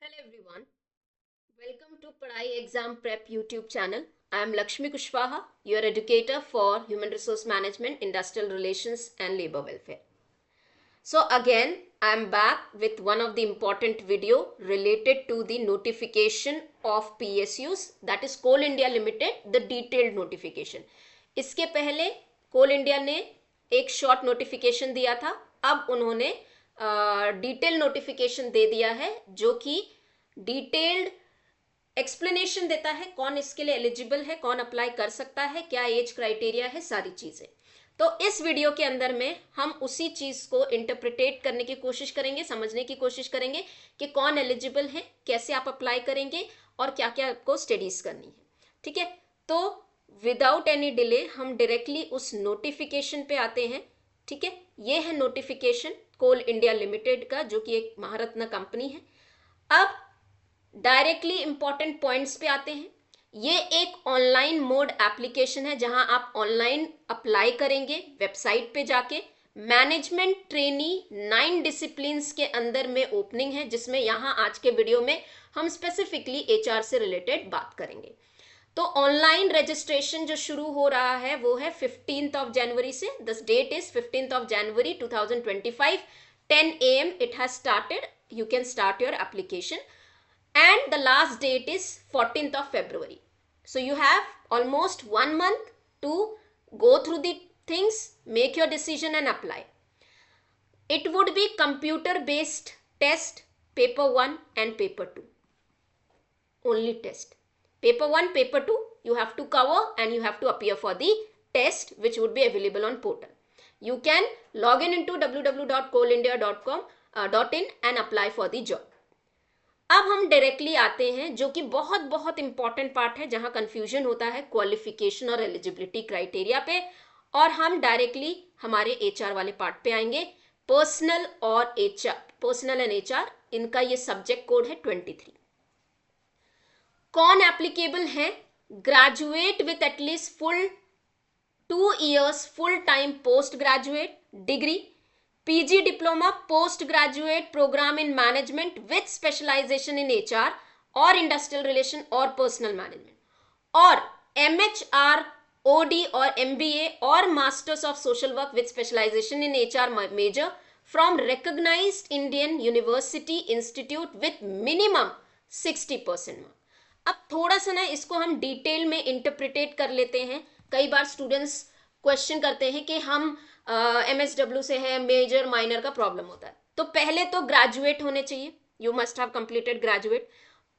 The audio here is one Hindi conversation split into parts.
Hello everyone, welcome to Padhai Exam Prep YouTube channel. I am Lakshmi Kushwaha, your educator for Human Resource Management, Industrial Relations and Labor Welfare. So again, I am back with one of the important video related to the notification of PSUs, that is Coal India Limited, the detailed notification. इसके पहले कोल इंडिया ने एक शॉर्ट नोटिफिकेशन दिया था, अब उन्होंने डिटेल नोटिफिकेशन दे दिया है जो कि डिटेल्ड एक्सप्लेनेशन देता है कौन इसके लिए एलिजिबल है, कौन अप्लाई कर सकता है, क्या एज क्राइटेरिया है, सारी चीजें। तो इस वीडियो के अंदर में हम उसी चीज को इंटरप्रिटेट करने की कोशिश करेंगे, समझने की कोशिश करेंगे कि कौन एलिजिबल है, कैसे आप अप्लाई करेंगे और क्या क्या आपको स्टडीज करनी है। ठीक है, तो विदाउट एनी डिले हम डायरेक्टली उस नोटिफिकेशन पे आते हैं। ठीक है, ये है नोटिफिकेशन कोल इंडिया लिमिटेड का, जो कि एक महारत्न कंपनी है। अब डायरेक्टली इंपॉर्टेंट पॉइंट्स पे आते हैं। ये एक ऑनलाइन मोड एप्लीकेशन है जहां आप ऑनलाइन अप्लाई करेंगे वेबसाइट पे जाके। मैनेजमेंट ट्रेनी 9 डिसिप्लिन्स के अंदर में ओपनिंग है, जिसमें यहां आज के वीडियो में हम स्पेसिफिकली एचआर से रिलेटेड बात करेंगे। तो ऑनलाइन रजिस्ट्रेशन जो शुरू हो रहा है वो है 15th of January से। The date is 15th of January 2025, 10 AM it has started. You can start your application and the last date is 14th of February. So you have almost 1 month to go through the things, make your decision and apply. It would be computer based test, paper 1 and paper 2. Only test. Paper 1, paper 2 you have to cover and you have to appear for the test, which would be available on portal. You can log in into www.coalindia.com.in and apply for the job. अब हम डायरेक्टली आते हैं, जो कि बहुत बहुत इंपॉर्टेंट पार्ट है, जहां कंफ्यूजन होता है क्वालिफिकेशन और एलिजिबिलिटी क्राइटेरिया पे, और हम डायरेक्टली हमारे एचआर वाले पार्ट पे आएंगे। पर्सनल और एचआर, पर्सनल एंड एचआर, इनका ये सब्जेक्ट कोड है 23। कौन एप्लीकेबल है? Graduate with at least full 2 years full time post graduate degree, PG diploma, post graduate programme in management with specialisation in HR और इंडस्ट्रियल रिलेशन और पर्सनल मैनेजमेंट, और एमएचआर, ओडी और एमबीए और masters of social work with specialisation in HR major from recognised Indian university institute with minimum 60% mark. अब थोड़ा सा ना इसको हम डिटेल में इंटरप्रिटेट कर लेते हैं। कई बार स्टूडेंट्स क्वेश्चन करते हैं कि हम एमएसडब्ल्यू से है, मेजर माइनर का प्रॉब्लम होता है। तो पहले तो ग्रेजुएट होने चाहिए, you must have completed graduate.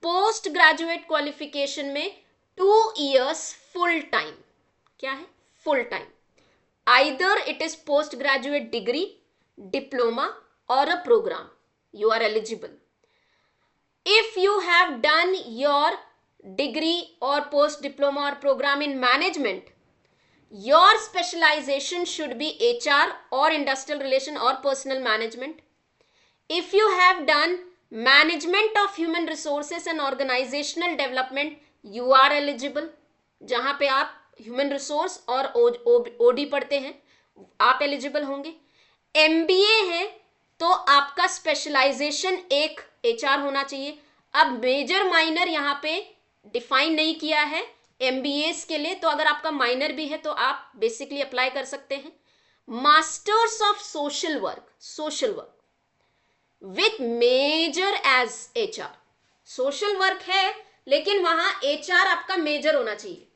Post graduate qualification में 2 years फुल टाइम, क्या है? Full time. Either it is post graduate degree, diploma और a programme, you are eligible. If you have done your degree or post diploma or program in management, your specialization should be HR or industrial relation or personal management. If you have done management of human resources and organizational development, you are eligible. जहां पे आप human resource और OD पढ़ते हैं, आप एलिजिबल होंगे। MBA है तो आपका स्पेशलाइजेशन एक एचआर होना चाहिए। अब मेजर माइनर यहां पे डिफाइन नहीं किया है एमबीएस के लिए, तो अगर आपका माइनर भी है तो आप बेसिकली अप्लाई कर सकते हैं। Masters of social work with major as HR, social work है लेकिन वहां एचआर आपका मेजर होना चाहिए।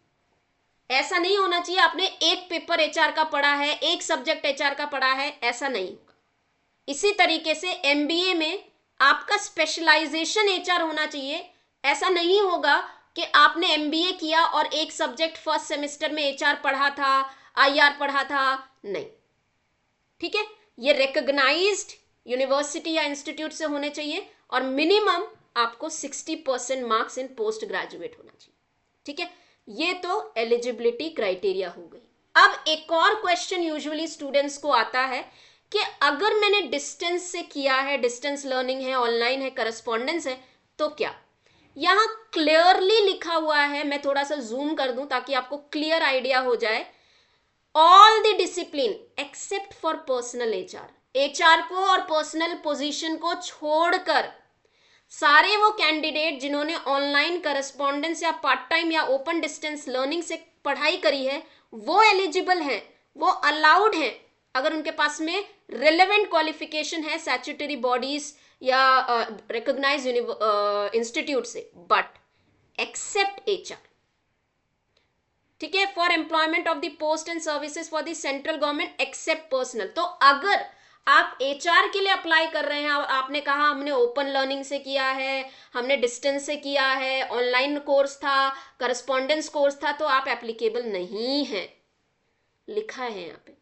ऐसा नहीं होना चाहिए आपने एक पेपर एचआर का पढ़ा है, एक सब्जेक्ट एचआर का पढ़ा है, ऐसा नहीं होगा। इसी तरीके से एमबीए में आपका स्पेशलाइजेशन एचआर होना चाहिए। ऐसा नहीं होगा कि आपने एमबीए किया और एक सब्जेक्ट फर्स्ट सेमेस्टर में एचआर पढ़ा था, आईआर पढ़ा था, नहीं। ठीक है, ये रिकॉग्नाइज्ड यूनिवर्सिटी या इंस्टीट्यूट से होने चाहिए और मिनिमम आपको 60% मार्क्स इन पोस्ट ग्रेजुएट होना चाहिए। ठीक है, ये तो एलिजिबिलिटी क्राइटेरिया हो गई। अब एक और क्वेश्चन यूजुअली स्टूडेंट्स को आता है कि अगर मैंने डिस्टेंस से किया है, डिस्टेंस लर्निंग है, ऑनलाइन है, करस्पॉन्डेंस है, तो क्या? यहां क्लियरली लिखा हुआ है, मैं थोड़ा सा जूम कर दूं ताकि आपको क्लियर आइडिया हो जाए। All the discipline except for personal HR, HR को और पर्सनल पोजीशन को छोड़कर सारे वो कैंडिडेट जिन्होंने ऑनलाइन करस्पॉन्डेंस या पार्ट टाइम या ओपन डिस्टेंस लर्निंग से पढ़ाई करी है वो एलिजिबल हैं, वो अलाउड हैं, अगर उनके पास में रिलेवेंट क्वालिफिकेशन है स्टैट्यूटरी बॉडीज या रिकॉग्नाइज्ड इंस्टीट्यूट से, बट एक्सेप्ट एचआर। ठीक है, for employment of the post and services for the central government except personal. तो अगर आप एचआर के लिए अप्लाई कर रहे हैं और आपने कहा हमने ओपन लर्निंग से किया है, हमने डिस्टेंस से किया है, ऑनलाइन कोर्स था, करस्पॉन्डेंस कोर्स था, तो आप एप्लीकेबल नहीं हैं, लिखा है यहाँ पे,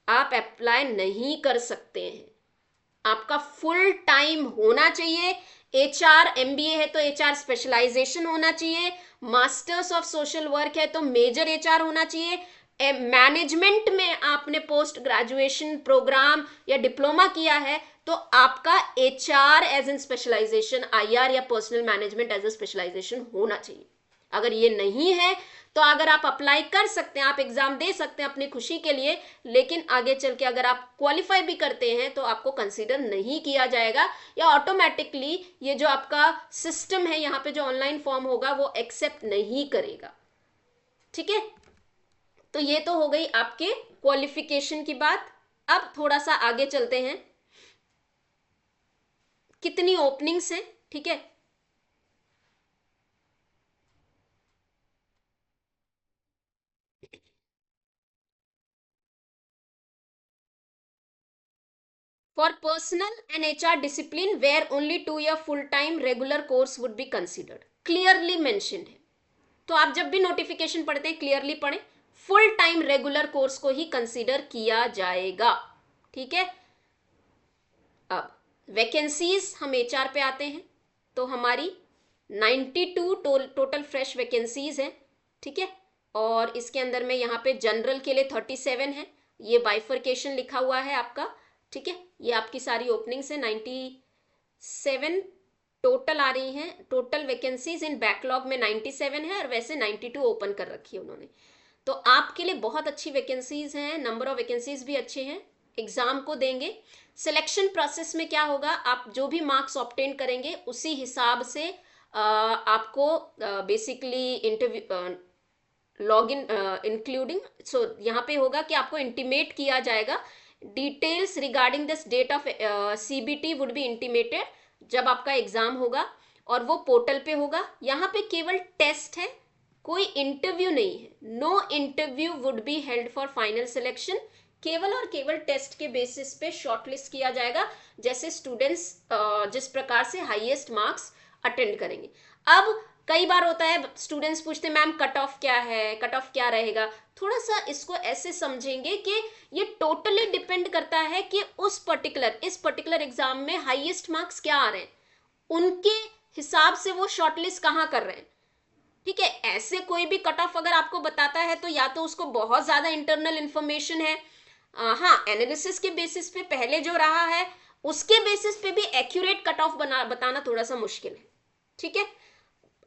आप अप्लाई नहीं कर सकते हैं। आपका फुल टाइम होना चाहिए, एचआर एमबीए है तो एचआर स्पेशलाइजेशन होना चाहिए, मास्टर्स ऑफ सोशल वर्क है तो मेजर एचआर होना चाहिए, मैनेजमेंट में आपने पोस्ट ग्रेजुएशन प्रोग्राम या डिप्लोमा किया है तो आपका HR as an specialisation, IR या personnel management as a specialisation होना चाहिए। अगर ये नहीं है तो अगर आप अप्लाई कर सकते हैं, आप एग्जाम दे सकते हैं अपनी खुशी के लिए, लेकिन आगे चल के अगर आप क्वालिफाई भी करते हैं तो आपको कंसीडर नहीं किया जाएगा, या ऑटोमेटिकली ये जो आपका सिस्टम है यहाँ पे जो ऑनलाइन फॉर्म होगा वो एक्सेप्ट नहीं करेगा। ठीक है, तो ये तो हो गई आपके क्वालिफिकेशन की बात। अब थोड़ा सा आगे चलते हैं, कितनी ओपनिंग्स है। ठीक है, for personal and HR discipline where only 2 year full-time regular course would be considered, clearly mentioned है। तो आप जब भी नोटिफिकेशन पढ़ते हैं क्लियरली पढ़ें, फुल टाइम रेगुलर कोर्स को ही कंसीडर किया जाएगा। ठीक है, अब वैकेंसीज हम एचआर पे आते हैं, तो हमारी 92 टोटल फ्रेश वैकेंसीज हैं। ठीक है, और इसके अंदर में यहाँ पे जनरल के लिए 37 है, ये बाइफर्केशन लिखा हुआ है आपका। ठीक है, ये आपकी सारी ओपनिंग्स है, 97 टोटल आ रही हैं। टोटल वैकेंसीज इन बैकलॉग में 97 है और वैसे 92 ओपन कर रखी है उन्होंने। तो आपके लिए बहुत अच्छी वैकेंसीज हैं, नंबर ऑफ वैकेंसीज भी अच्छे हैं, एग्जाम को देंगे। सिलेक्शन प्रोसेस में क्या होगा, आप जो भी मार्क्स ऑब्टेन करेंगे उसी हिसाब से आपको basically interview log in including, so यहाँ पे होगा कि आपको इंटीमेट किया जाएगा, details regarding this date of CBT would be intimated जब आपका एग्जाम होगा, और वो पोर्टल पे होगा। यहाँ पे केवल टेस्ट है, कोई इंटरव्यू नहीं है, no interview would be held for final selection, केवल और केवल टेस्ट के बेसिस पे शॉर्टलिस्ट किया जाएगा, जैसे स्टूडेंट्स जिस प्रकार से हाईएस्ट मार्क्स अटेंड करेंगे। अब कई बार होता है स्टूडेंट्स पूछते हैं मैम कट ऑफ क्या है, कट ऑफ क्या रहेगा, थोड़ा सा इसको ऐसे समझेंगे कि ये टोटली डिपेंड करता है कि इस पर्टिकुलर एग्जाम में हाईएस्ट मार्क्स क्या आ रहे हैं, उनके हिसाब से वो शॉर्टलिस्ट कहाँ कर रहे हैं। ठीक है, ऐसे कोई भी कट ऑफ अगर आपको बताता है तो या तो उसको बहुत ज्यादा इंटरनल इंफॉर्मेशन है, हाँ एनालिसिस के बेसिस पे पहले जो रहा है उसके बेसिस पे भी एक्यूरेट कट ऑफ बताना थोड़ा सा मुश्किल है। ठीक है,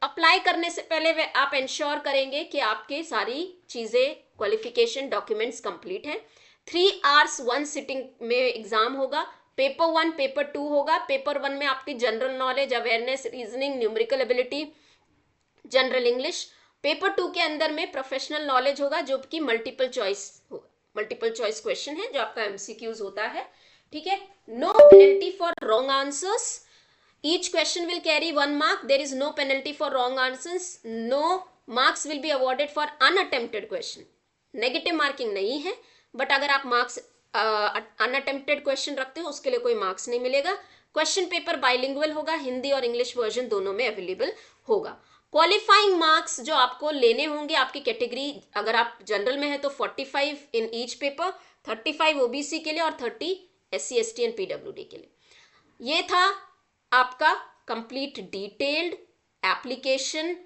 अप्लाई करने से पहले आप इंश्योर करेंगे कि आपके सारी चीजें क्वालिफिकेशन डॉक्यूमेंट्स कंप्लीट हैं। 3 hours 1 सिटिंग में एग्जाम होगा, पेपर 1 पेपर 2 होगा। पेपर 1 में आपकी general knowledge, awareness, reasoning, numerical ability, general English. Paper 2 के अंदर में प्रोफेशनल नॉलेज होगा जो कि मल्टीपल चॉइस क्वेश्चन है जो आपका एमसीक्यूज होता है। ठीक है, no penalty for wrong answers, each question will carry 1 mark, there is no penalty for wrong answers, no marks will be awarded for unattempted question. Negative marking नहीं है, बट अगर आप मार्क्स अनअटेम्प्टेड क्वेश्चन रखते हो उसके लिए कोई मार्क्स नहीं मिलेगा। क्वेश्चन पेपर बाइलिंगुअल होगा, हिंदी और इंग्लिश वर्जन दोनों में अवेलेबल होगा। क्वालिफाइंग मार्क्स जो आपको लेने होंगे आपकी कैटेगरी, अगर आप जनरल में है तो 45 इन ईच पेपर, 35 ओबीसी के लिए और 30 SC ST एंड PWD के लिए। ये था आपका कंप्लीट डिटेल्ड एप्लीकेशन,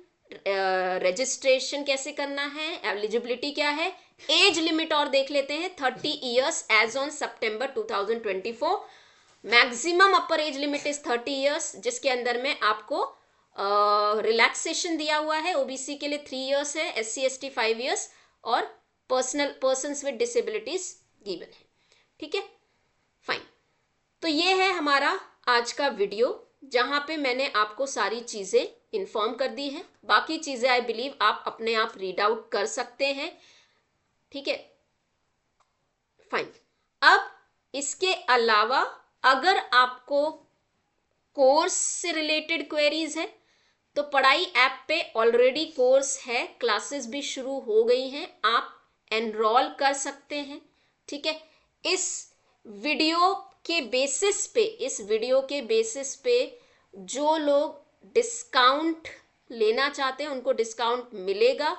रजिस्ट्रेशन कैसे करना है, एलिजिबिलिटी क्या है, एज लिमिट और देख लेते हैं। 30 years age on September 2024, maximum upper age limit is 30 years, जिसके अंदर में आपको रिलैक्सेशन दिया हुआ है। ओबीसी के लिए 3 years है, SC ST 5 years और पर्सन्स विद डिसेबिलिटीज गिवन है। ठीक है, फाइन। तो ये है हमारा आज का वीडियो। जहां पे मैंने आपको सारी चीजें इन्फॉर्म कर दी है। बाकी चीजें आई बिलीव आप अपने आप रीड आउट कर सकते हैं। ठीक है, फाइन। अब इसके अलावा अगर आपको कोर्स से रिलेटेड क्वेरीज है तो पढ़ाई ऐप पे ऑलरेडी कोर्स है, क्लासेस भी शुरू हो गई हैं, आप एनरोल कर सकते हैं। ठीक है, इस वीडियो के बेसिस पे जो लोग डिस्काउंट लेना चाहते हैं उनको डिस्काउंट मिलेगा।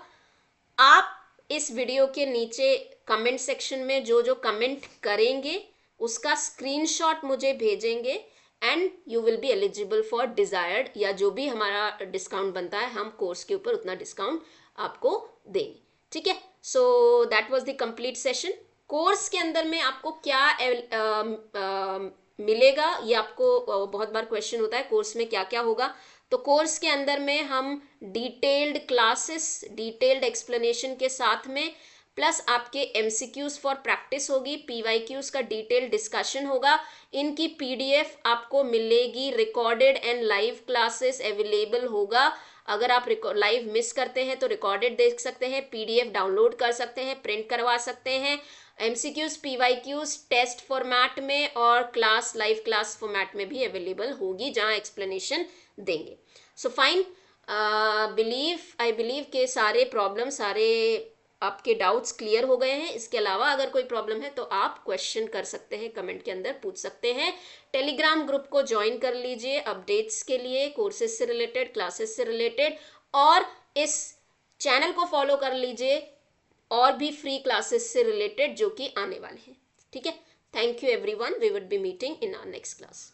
आप इस वीडियो के नीचे कमेंट सेक्शन में जो जो कमेंट करेंगे उसका स्क्रीनशॉट मुझे भेजेंगे and you will be eligible for desired, या जो भी हमारा डिस्काउंट बनता है हम कोर्स के ऊपर उतना डिस्काउंट आपको देंगे। ठीक है, so that was the complete session. Course के अंदर में आपको क्या मिलेगा, ये आपको बहुत बार क्वेश्चन होता है कोर्स में क्या क्या होगा। तो कोर्स के अंदर में हम डिटेल्ड क्लासेस, डिटेल्ड एक्सप्लेनेशन के साथ में प्लस आपके एमसीक्यूज फॉर प्रैक्टिस होगी, पीवाईक्यूज का डिटेल डिस्कशन होगा, इनकी पीडीएफ आपको मिलेगी, recorded and live classes available होगा। अगर आप लाइव मिस करते हैं तो रिकॉर्डेड देख सकते हैं, पीडीएफ डाउनलोड कर सकते हैं, प्रिंट करवा सकते हैं। एमसीक्यूज पीवाईक्यूज टेस्ट फॉर्मेट में और क्लास लाइव क्लास फॉर्मेट में भी अवेलेबल होगी जहां एक्सप्लेनेशन देंगे। सो फाइन, आई बिलीव के सारे प्रॉब्लम, सारे आपके डाउट्स क्लियर हो गए हैं। इसके अलावा अगर कोई प्रॉब्लम है तो आप क्वेश्चन कर सकते हैं, कमेंट के अंदर पूछ सकते हैं। टेलीग्राम ग्रुप को ज्वाइन कर लीजिए अपडेट्स के लिए, कोर्सेज से रिलेटेड, क्लासेस से रिलेटेड, और इस चैनल को फॉलो कर लीजिए और भी फ्री क्लासेस से रिलेटेड जो कि आने वाले हैं। ठीक है, thank you everyone, we would be meeting in our next class.